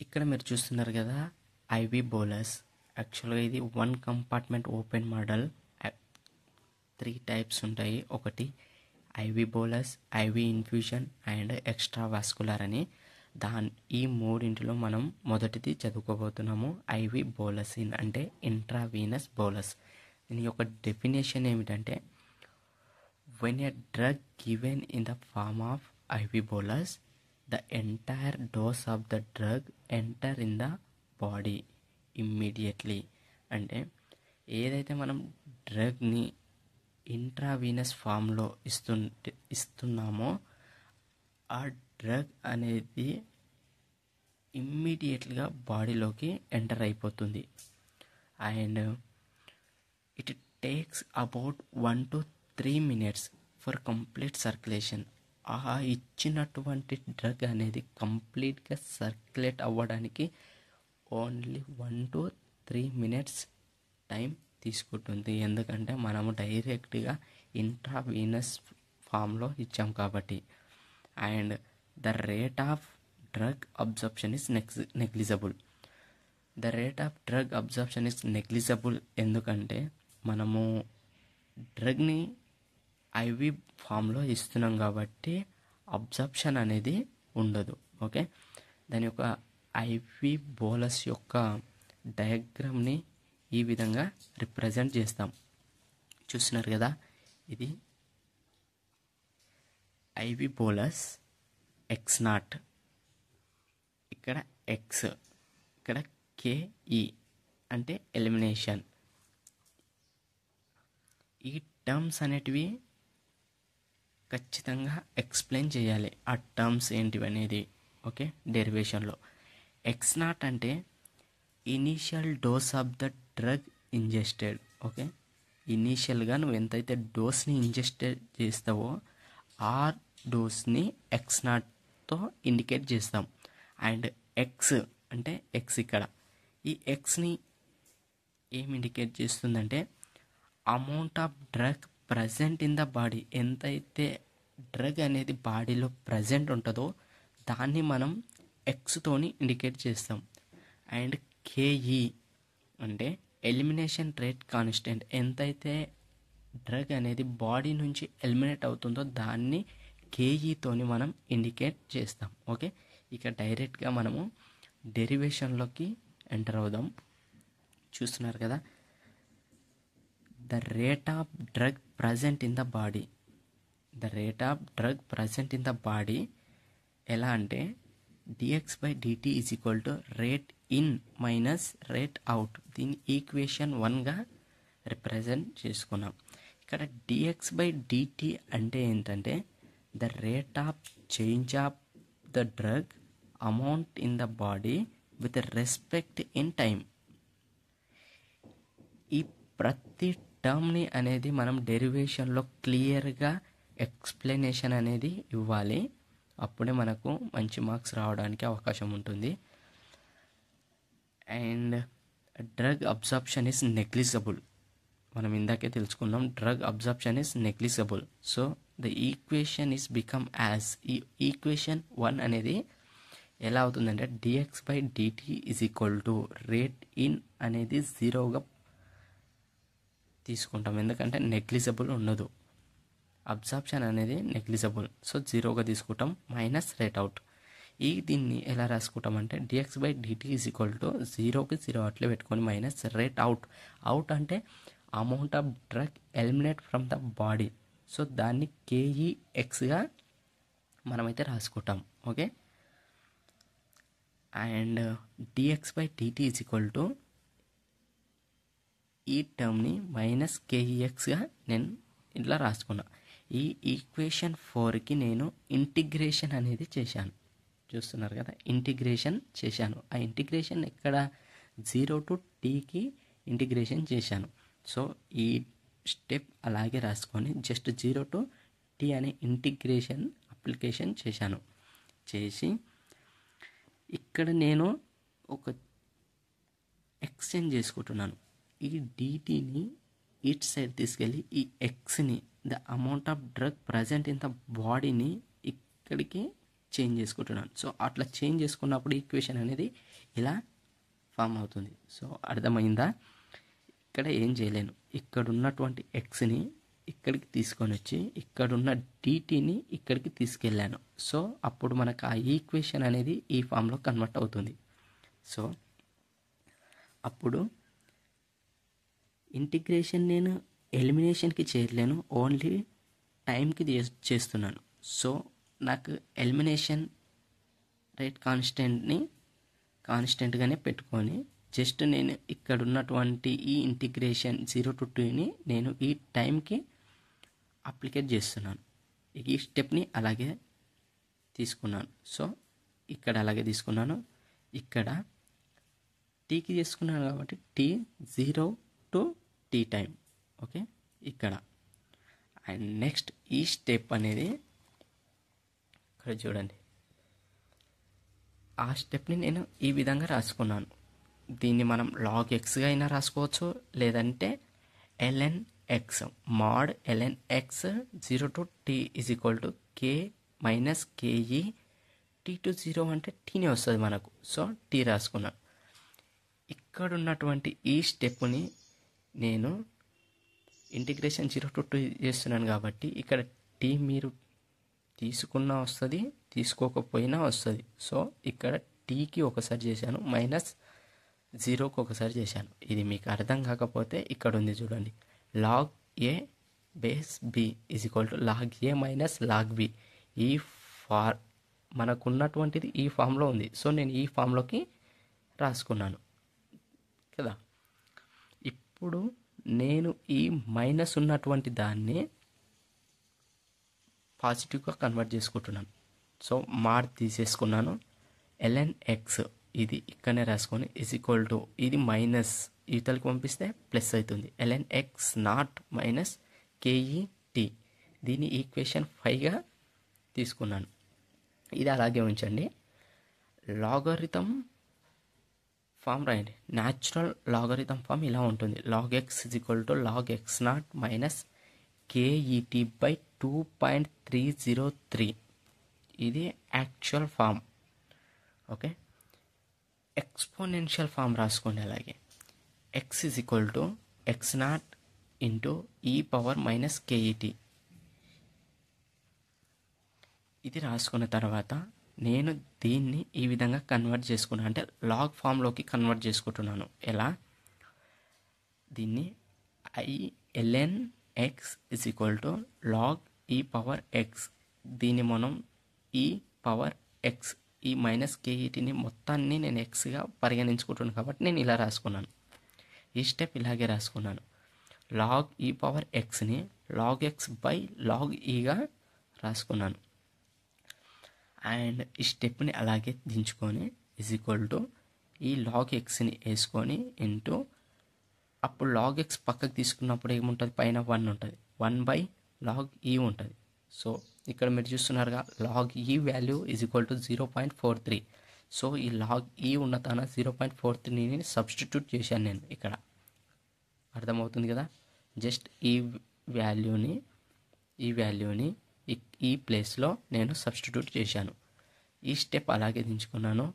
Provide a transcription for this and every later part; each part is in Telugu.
ఇక్కడ మీరు చూస్తున్నారు కదా, ఐవి బోలస్. యాక్చువల్గా ఇది 1 కంపార్ట్మెంట్ ఓపెన్ మోడల్. 3 టైప్స్ ఉంటాయి. ఒకటి IV bolus, IV infusion and extra vascular అని. ఈ మూడింటిలో మనం మొదటిది చదువుకోబోతున్నాము. ఐవి బోలస్ అంటే ఇంట్రావీనస్ బోలస్. దీని యొక్క డెఫినేషన్ ఏమిటంటే, when a drug given in the form of IV bolus, the entire dose of the drug enter in the body immediately. అంటే ఏదైతే మనం డ్రగ్ని ఇంట్రావీనస్ ఫామ్లో ఇస్తున్నామో ఆ డ్రగ్ అనేది ఇమ్మీడియట్గా బాడీలోకి ఎంటర్ అయిపోతుంది. And it takes about 1 to 3 minutes for complete circulation. ఆ ఇచ్చినటువంటి డ్రగ్ అనేది కంప్లీట్గా సర్క్యులేట్ అవ్వడానికి ఓన్లీ 1 to 3 minutes టైం తీసుకుంటుంది. ఎందుకంటే మనము డైరెక్ట్గా ఇంట్రావీనస్ ఫామ్లో ఇచ్చాం కాబట్టి. And the rate of drug absorption is negligible. The rate of drug absorption is negligible ఎందుకంటే మనము డ్రగ్ని ఐవి ఫామ్లో ఇస్తున్నాం కాబట్టి అబ్జర్ప్షన్ అనేది ఉండదు. ఓకే, దాని యొక్క ఐవి బోలస్ యొక్క డయాగ్రామ్ని ఈ విధంగా రిప్రజెంట్ చేస్తాం. చూస్తున్నారు కదా, ఇది ఐవి బోలస్ X0, ఇక్కడ X, ఇక్కడ KE అంటే ఎలిమినేషన్. ఈ టర్మ్స్ అనేటివి ఖచ్చితంగా ఎక్స్ప్లెయిన్ చేయాలి. ఆ టర్మ్స్ ఏంటివి అనేది. ఓకే, డెరివేషన్లో X0 అంటే initial dose of the drug ingested. Okay, ఇనీషియల్గా నువ్వు ఎంతైతే డోస్ని ఇంజెస్టెడ్ చేస్తావో ఆ డోస్ని X0తో ఇండికేట్ చేస్తాం. అండ్ X అంటే X, ఇక్కడ ఈ Xని ఏం ఇండికేట్ చేస్తుందంటే amount of drug present in the body. ఎంతైతే డ్రగ్ అనేది బాడీలో ప్రజెంట్ ఉంటుందో దాన్ని మనం Xతోని ఇండికేట్ చేస్తాం. అండ్ KE అంటే ఎలిమినేషన్ రేట్ కాన్స్టెంట్. ఎంతైతే డ్రగ్ అనేది బాడీ నుంచి ఎలిమినేట్ అవుతుందో దాన్ని KEతోని మనం ఇండికేట్ చేస్తాం. ఓకే, ఇక డైరెక్ట్గా మనము డెరివేషన్లోకి ఎంటర్ అవుదాం. చూస్తున్నారు కదా, the rate of drug present in the body. The rate of drug present in the body ఎలా అంటే dx/dt is equal to rate in minus rate out. దీన్ని ఈక్వేషన్ 1గా రిప్రజెంట్ చేసుకున్నాం. ఇక్కడ dx/dt అంటే ఏంటంటే the rate of change of the drug amount in the body with respect in time. ఈ ప్రతి టర్మ్ని అనేది మనం డెరివేషన్లో క్లియర్గా ఎక్స్ప్లెనేషన్ అనేది ఇవ్వాలి. అప్పుడే మనకు మంచి మార్క్స్ రావడానికి అవకాశం ఉంటుంది. And drug absorption is negligible. మనం ఇందాకే తెలుసుకున్నాం, drug absorption is negligible. So the equation is become as. ఈ ఈక్వేషన్ 1 అనేది ఎలా అవుతుందంటే dx/dt is equal to rate in అనేది 0గా తీసుకుంటాం. ఎందుకంటే నెగ్లిజబుల్ ఉండదు, అబ్జార్ప్షన్ అనేది నెగ్లిజబుల్. సో 0గా తీసుకుంటాం మైనస్ రేట్ అవుట్. దీన్ని ఎలా రాసుకుంటామంటే dx/dt ఈజ్ ఈక్వల్ టు 0కి 0 అట్లే పెట్టుకొని మైనస్ రేట్ అవుట్. అవుట్ అంటే amount of drug eliminate from the body. So దాన్ని KEXగా మనమైతే రాసుకుంటాం. Okay, and dx/dt is equal to ఈ టర్మ్ని మైనస్ KEXగా నేను ఇట్లా రాసుకున్నా. ఈ ఈక్వేషన్ 4కి నేను ఇంటిగ్రేషన్ అనేది చేశాను. చూస్తున్నారు కదా, ఇంటిగ్రేషన్ చేశాను. ఆ ఇంటిగ్రేషన్ ఇక్కడ 0 to Tకి ఇంటిగ్రేషన్ చేశాను. సో ఈ స్టెప్ అలాగే రాసుకొని జస్ట్ 0 to T అనే ఇంటిగ్రేషన్ అప్లికేషన్ చేశాను. చేసి ఇక్కడ నేను ఒక ఎక్స్చేంజ్ చేసుకుంటున్నాను. ఈ DTని ఇట్ సైడ్ తీసుకెళ్ళి ఈ Xని the amount of drug present in the బాడీని ఇక్కడికి చేంజ్ చేసుకుంటున్నాను. సో అట్లా చేంజ్ చేసుకున్నప్పుడు ఈక్వేషన్ అనేది ఇలా ఫామ్ అవుతుంది. సో అర్థమైందా? ఇక్కడ ఏం చేయలేను, ఇక్కడ ఉన్నటువంటి ఎక్స్ని ఇక్కడికి తీసుకొని వచ్చి ఇక్కడున్న డిటీని ఇక్కడికి తీసుకెళ్ళాను. సో అప్పుడు మనకు ఆ ఈక్వేషన్ అనేది ఈ ఫామ్లో కన్వర్ట్ అవుతుంది. సో అప్పుడు ఇంటిగ్రేషన్ నేను ఎలిమినేషన్కి చేయలేను, ఓన్లీ టైంకి చేస్తున్నాను. సో నాకు ఎలిమినేషన్ రేట్ కాన్స్టెంట్గానే పెట్టుకొని జస్ట్ నేను ఇక్కడ ఉన్నటువంటి ఈ ఇంటిగ్రేషన్ 0 to 2ని నేను ఈ టైంకి అప్లికేట్ చేస్తున్నాను. ఈ స్టెప్ని అలాగే తీసుకున్నాను. సో ఇక్కడ అలాగే తీసుకున్నాను, ఇక్కడ టీకి చేసుకున్నాను కాబట్టి T 0 to t time. Okay, ఇక్కడ అండ్ నెక్స్ట్ ఈ స్టెప్ అనేది ఇక్కడ చూడండి, ఆ స్టెప్ని నేను ఈ విధంగా రాసుకున్నాను. దీన్ని మనం log xగా అయినా రాసుకోవచ్చు, లేదంటే ln x mod ln x 0 to t is equal to k minus ke t to 0 అంటే టీనే వస్తుంది మనకు. సో టీ రాసుకున్నాను. ఇక్కడ ఉన్నటువంటి ఈ స్టెప్ని నేను ఇంటిగ్రేషన్ 0 to 2 చేస్తున్నాను కాబట్టి ఇక్కడ టీ మీరు తీసుకున్నా వస్తుంది, తీసుకోకపోయినా వస్తుంది. సో ఇక్కడ టీకి ఒకసారి చేశాను, మైనస్ 0కి ఒకసారి చేశాను. ఇది మీకు అర్థం కాకపోతే ఇక్కడ ఉంది చూడండి, log a base b is equal to log a minus log b. ఈ మనకున్నటువంటిది ఈ ఫామ్లో ఉంది. సో నేను ఈ ఫామ్లోకి రాసుకున్నాను కదా. ఇప్పుడు నేను ఈ మైనస్ ఉన్నటువంటి దాన్ని పాజిటివ్గా కన్వర్ట్ చేసుకుంటున్నాను. సో మాడ్ తీసేసుకున్నాను, ln x ఇది ఇక్కడనే రాసుకొని ఈజ్ ఈక్వల్ టు ఇది మైనస్ ఇవతలకి పంపిస్తే ప్లస్ అవుతుంది, ln x naught minus ket. దీని ఈక్వేషన్ 5గా తీసుకున్నాను. ఇది అలాగే ఉంచండి. లాగరిథం ఫామ్ రాయండి. న్యాచురల్ లాగరిథం ఫామ్ ఇలా ఉంటుంది, log x is equal to log x naught minus ket by 2.303. ఇది actual form. Okay, exponential form రాసుకోండి. అలాగే x is equal to x naught into ఈ పవర్ మైనస్ ket. ఇది రాసుకున్న తర్వాత నేను దీన్ని ఈ విధంగా కన్వర్ట్ చేసుకున్నాను, అంటే లాగ్ ఫామ్లోకి కన్వర్ట్ చేసుకుంటున్నాను. ఎలా? దీన్ని ln x is equal to log e power x, దీన్ని మనం e power x, e minus కేఈటీని మొత్తాన్ని నేను ఎక్స్గా పరిగణించుకుంటున్నాను కాబట్టి నేను ఇలా రాసుకున్నాను. ఈ స్టెప్ ఇలాగే రాసుకున్నాను. లాగ్ ఈ పవర్ ఎక్స్ని లాగ్ ఎక్స్ బై లాగ్ ఈగా రాసుకున్నాను. అండ్ ఈ స్టెప్ని అలాగే దించుకొని ఈజ్ ఈక్వల్ టు ఈ లాగ్ ఎక్స్ని వేసుకొని ఇంటూ, అప్పుడు లాగ్ ఎక్స్ పక్కకు తీసుకున్నప్పుడు ఏముంటుంది, పైన 1 ఉంటుంది, 1 బై లాగ్ ఈ ఉంటుంది. సో ఇక్కడ మీరు చూస్తున్నారుగా లాగ్ ఈ value is equal to 0.43. So ఈ లాగ్ ఈ ఉన్న తన 0.43ని సబ్స్టిట్యూట్ చేశాను నేను ఇక్కడ. అర్థమవుతుంది కదా. జస్ట్ ఈ వాల్యూని ఈ ప్లేస్లో నేను సబ్స్టిట్యూట్ చేశాను. ఈ స్టెప్ అలాగే దించుకున్నాను.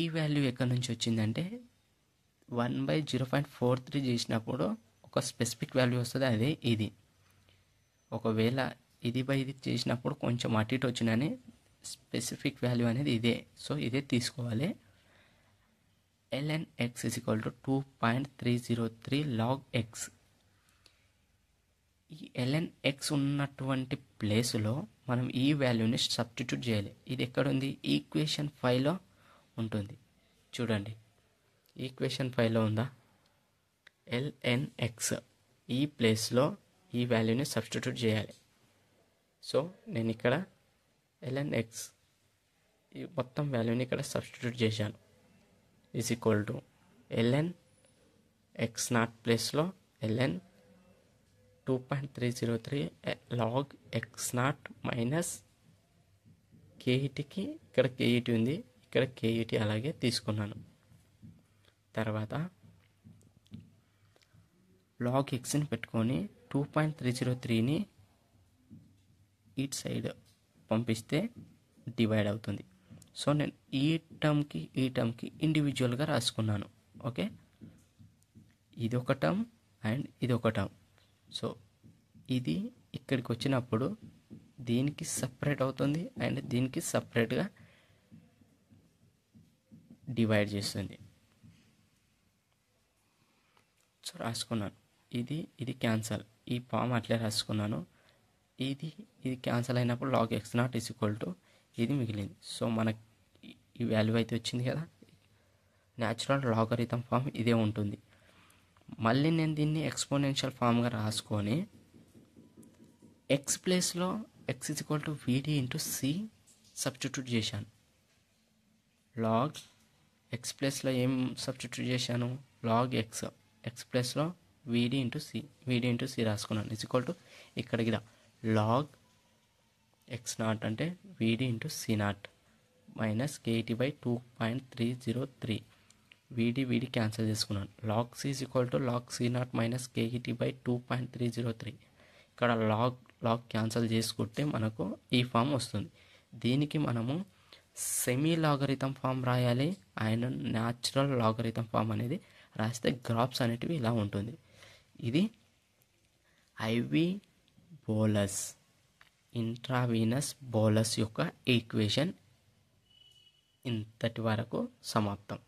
ఈ వాల్యూ ఎక్కడి నుంచి వచ్చిందంటే 1/0.43 చేసినప్పుడు ఒక స్పెసిఫిక్ వాల్యూ వస్తుంది, అదే ఇది. ఒకవేళ ఇది బై ఇది చేసినప్పుడు కొంచెం అటు ఇటు వచ్చినని స్పెసిఫిక్ వాల్యూ అనేది ఇదే. సో ఇదే తీసుకోవాలి. ln x is equal to 2.303 log x. ఈ ln x ఉన్నటువంటి ప్లేస్లో మనం ఈ వాల్యూని సబ్స్టిట్యూట్ చేయాలి. ఇది ఎక్కడుంది, ఈక్వేషన్ 5లో ఉంటుంది చూడండి. ఈక్వేషన్ 5లో ఉందా, ln x. ఈ ప్లేస్లో ఈ వాల్యూని సబ్స్టిట్యూట్ చేయాలి. సో నేను ఇక్కడ ln x ఈ మొత్తం వాల్యూని ఇక్కడ సబ్స్టిట్యూట్ చేశాను. Is equal to ln x naught ప్లేస్లో ln 2.303 log x naught minus కేఈటీకి ఇక్కడ కేఈటీ ఉంది, ఇక్కడ కేఈటీ అలాగే తీసుకున్నాను. తర్వాత లాగ్ ఎక్స్ని పెట్టుకొని 2.303ని ఇటు సైడ్ పంపిస్తే డివైడ్ అవుతుంది. సో నేను ఈ టర్మ్కి ఇండివిజువల్గా రాసుకున్నాను. ఓకే, ఇది ఒక టర్మ్ అండ్ ఇది ఒక టర్మ్. సో ఇది ఇక్కడికి వచ్చినప్పుడు దీనికి సపరేట్ అవుతుంది అండ్ దీనికి సపరేట్గా డివైడ్ చేస్తుంది. సో రాసుకున్నాను, ఇది క్యాన్సల్, ఈ ఫామ్ అట్లే రాసుకున్నాను. ఇది క్యాన్సల్ అయినప్పుడు log x0 is equal to ఇది మిగిలింది. సో మనకి ఈ వాల్యూ అయితే వచ్చింది కదా, న్యాచురల్ లాగరిథం ఫామ్ ఇదే ఉంటుంది. మళ్ళీ నేను దీన్ని ఎక్స్పోనెన్షియల్ ఫామ్గా రాసుకొని ఎక్స్ ప్లేస్లో x is equal to vd into c substitute చేశాను. లాగ్ ఎక్స్ ప్లేస్లో ఏం సబ్స్టిట్యూట్ చేశాను, లాగ్ ఎక్స్ ప్లేస్లో vd ఇంటూ c రాసుకున్నాను. ఈజ్ ఈక్వల్ టు ఇక్కడికి లాగ్ x0 అంటే vd into c0 minus kt by 2.303. vd cancel చేసుకున్నాను. Log c is equal to log c0 minus kt by 2.303. ఇక్కడ లాగ్ క్యాన్సిల్ చేసుకుంటే మనకు ఈ ఫామ్ వస్తుంది. దీనికి మనము సెమీ లాగరిథం ఫామ్ రాయాలి అండ్ న్యాచురల్ లాగరిథం ఫామ్ అనేది రాస్తే గ్రాఫ్స్ అనేటివి ఇలా ఉంటుంది. ఇది ఐవి బోలస్ ఇంట్రావీనస్ బోలస్ యొక్క ఈక్వేషన్ ఇంతటి వరకు సమాప్తం.